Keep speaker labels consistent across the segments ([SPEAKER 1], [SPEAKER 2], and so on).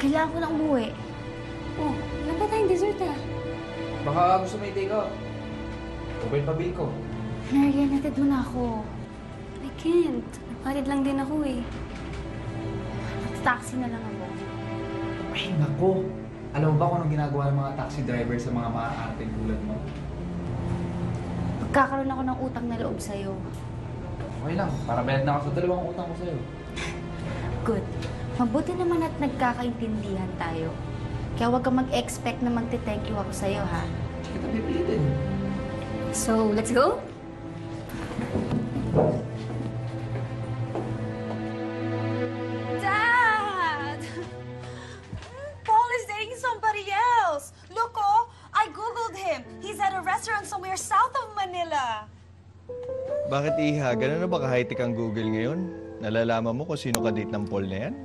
[SPEAKER 1] Kailangan ko na umuwi.
[SPEAKER 2] Oh, wala ba tayong dessert
[SPEAKER 3] Baka gusto may take out. Open pa bill ko.
[SPEAKER 1] Marian, natid mo na ako.
[SPEAKER 2] I can't. Nagpalit lang din ako eh.
[SPEAKER 1] Taxi na lang ako.
[SPEAKER 3] Ay, nako. Alam mo ba kung anong ginagawa ng mga taxi driver sa mga maaarteng tulad mo?
[SPEAKER 1] Magkakaroon ako ng utang na loob sa'yo.
[SPEAKER 3] Okay lang. Para bayad na ako sa 2 utang ko sa'yo.
[SPEAKER 1] Good. Mabuti naman at nagkakaintindihan tayo. Kaya huwag kang mag-expect na magte-thank you ako sa'yo, ha?
[SPEAKER 3] Hindi kita pipilitin.
[SPEAKER 2] So, let's go?
[SPEAKER 4] Dad! Paul is dating somebody else. Look, oh, I googled him. He's at a restaurant somewhere south of Manila.
[SPEAKER 5] Bakit, Iha? Ganun na ba ka-high-tech ang Google ngayon? Nalalaman mo kung sino ka-date ng Paul na yan?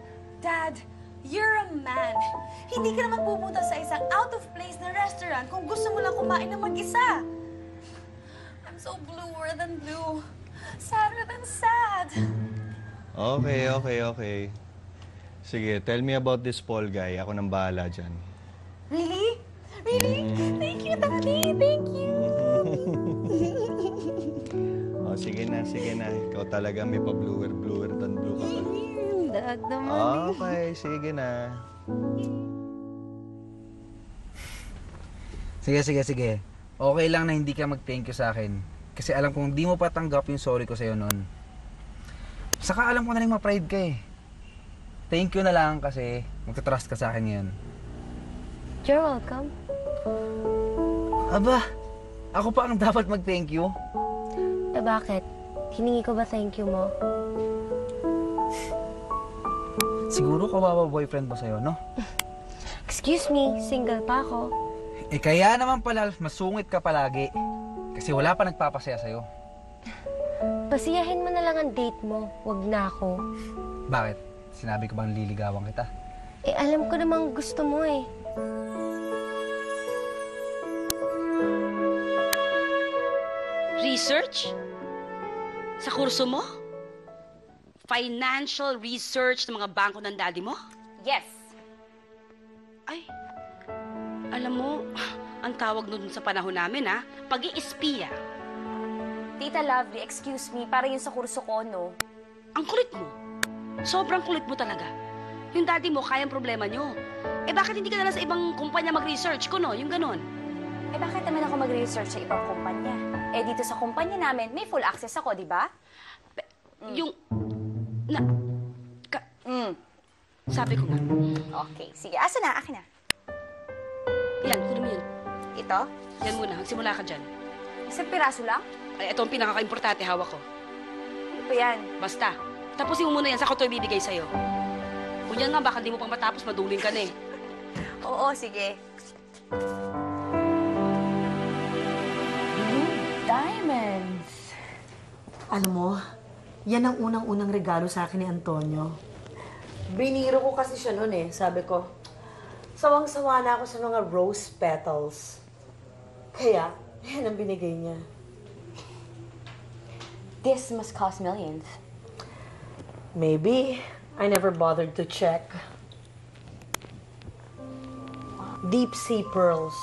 [SPEAKER 4] Dad, you're a man. Hindi ka naman pupunta sa isang out-of-place na restaurant kung gusto mo lang kumain na mag-isa. I'm so bluer than blue. Sadder than sad.
[SPEAKER 5] Okay. Sige, tell me about this Paul guy. Ako nang bahala dyan.
[SPEAKER 4] Really? Really? Thank you, Daddy. Thank you.
[SPEAKER 5] Oh, sige na. Ikaw talaga may pa-bluer than blue ka pa.
[SPEAKER 4] Dad naman.
[SPEAKER 5] Okay, sige na.
[SPEAKER 6] Sige. Okay lang na hindi ka mag-thank you sa akin. Kasi alam kong di mo patanggap yung sorry ko sa'yo noon. Saka alam ko na rin ma-pride ka eh. Thank you na lang kasi magta-trust ka sa akin ngayon.
[SPEAKER 2] You're welcome.
[SPEAKER 6] Aba, ako pa ang dapat mag-thank you.
[SPEAKER 2] Eh bakit? Hiningi ko ba thank you mo?
[SPEAKER 6] Siguro kawawa boyfriend mo sa'yo, no?
[SPEAKER 2] Excuse me, single pa ako.
[SPEAKER 6] Eh kaya naman pala, masungit ka palagi. Kasi wala pa nagpapasaya sa'yo.
[SPEAKER 2] Pasiyahin mo na lang ang date mo, wag na ako.
[SPEAKER 6] Bakit? Sinabi ko bang liligawan kita?
[SPEAKER 2] Eh alam ko namang gusto mo eh.
[SPEAKER 7] Research? Sa kurso mo? Financial research ng mga bangko ng daddy mo?
[SPEAKER 4] Yes.
[SPEAKER 7] Ay, alam mo, ang tawag nun sa panahon namin, ha? Pag-iispiya.
[SPEAKER 4] Tita Lovely, excuse me, para yun sa kurso ko, no?
[SPEAKER 7] Ang kulit mo. Sobrang kulit mo talaga. Yung daddy mo, kayang problema nyo. Eh bakit hindi ka na lang sa ibang kumpanya mag-research ko, no? Yung ganon.
[SPEAKER 4] Eh bakit naman ako mag-research sa ibang kumpanya? Eh dito sa kumpanya namin, may full access ako, di ba?
[SPEAKER 7] Yung... Sabi ko nga.
[SPEAKER 4] Okay, sige. Asa na? Akin na.
[SPEAKER 7] Yan, kunin mo yun.
[SPEAKER 4] Ito?
[SPEAKER 7] Yan muna, magsimula ka dyan.
[SPEAKER 4] Isang piraso lang?
[SPEAKER 7] Ay, ito ang pinaka-importante, hawak ko.
[SPEAKER 4] Ano pa yan?
[SPEAKER 7] Basta, tapusin mo muna yan, saka ito ibibigay sa'yo. Kung yan nga, baka di mo pang matapos, maduling ka na eh.
[SPEAKER 4] Oo, sige.
[SPEAKER 8] Diamonds! Alam mo, yan ang unang-unang regalo sa akin ni Antonio. Biniro ko kasi siya noon eh. Sabi ko, sawang-sawa na ako sa mga rose petals. Kaya, yan ang binigay niya.
[SPEAKER 4] This must cost millions.
[SPEAKER 8] Maybe. I never bothered to check. Deep sea pearls.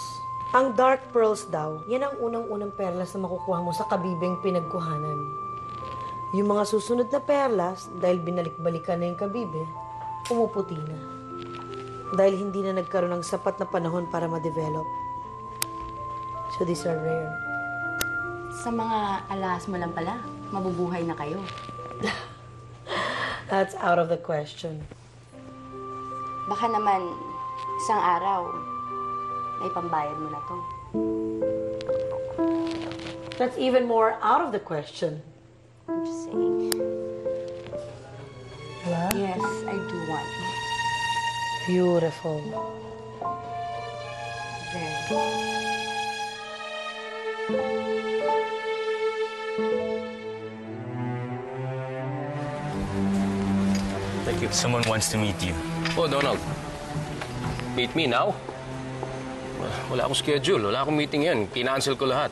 [SPEAKER 8] Ang dark pearls daw, yan ang unang-unang perlas na makukuha mo sa kabibing pinagkuhanan. Yung mga susunod na perlas, dahil binalik-balikan na yung kabibe, pumuputi na. Dahil hindi na nagkaroon ng sapat na panahon para ma-develop. So these are rare.
[SPEAKER 1] Sa mga alas mo lang pala, mabubuhay na kayo.
[SPEAKER 8] That's out of the question.
[SPEAKER 1] Baka naman, isang araw, may pambayad mo na to.
[SPEAKER 8] That's even more out of the question.
[SPEAKER 1] I'm just saying.
[SPEAKER 8] What?
[SPEAKER 1] Yes, I do want it.
[SPEAKER 8] Beautiful.
[SPEAKER 1] Very.
[SPEAKER 9] Like if someone wants to meet you.
[SPEAKER 10] Oh, Donald. Meet me now? Wala akong schedule. Wala akong meeting yan. Kinancel ko lahat.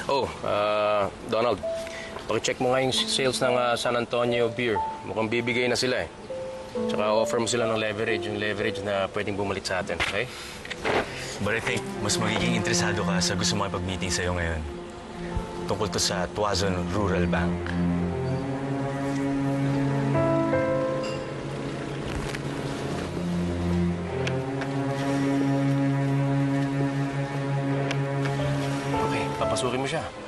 [SPEAKER 10] Oh, Donald. Pakicheck mo nga yung sales ng San Antonio beer. Mukhang bibigay na sila eh. Tsaka offer mo sila ng leverage, yung leverage na pwedeng bumalik sa atin, okay?
[SPEAKER 9] But I think mas magiging interesado ka sa gusto makipag-meeting sa'yo ngayon. Tungkol to sa Tuazon Rural Bank.
[SPEAKER 10] Okay, papasukin mo siya.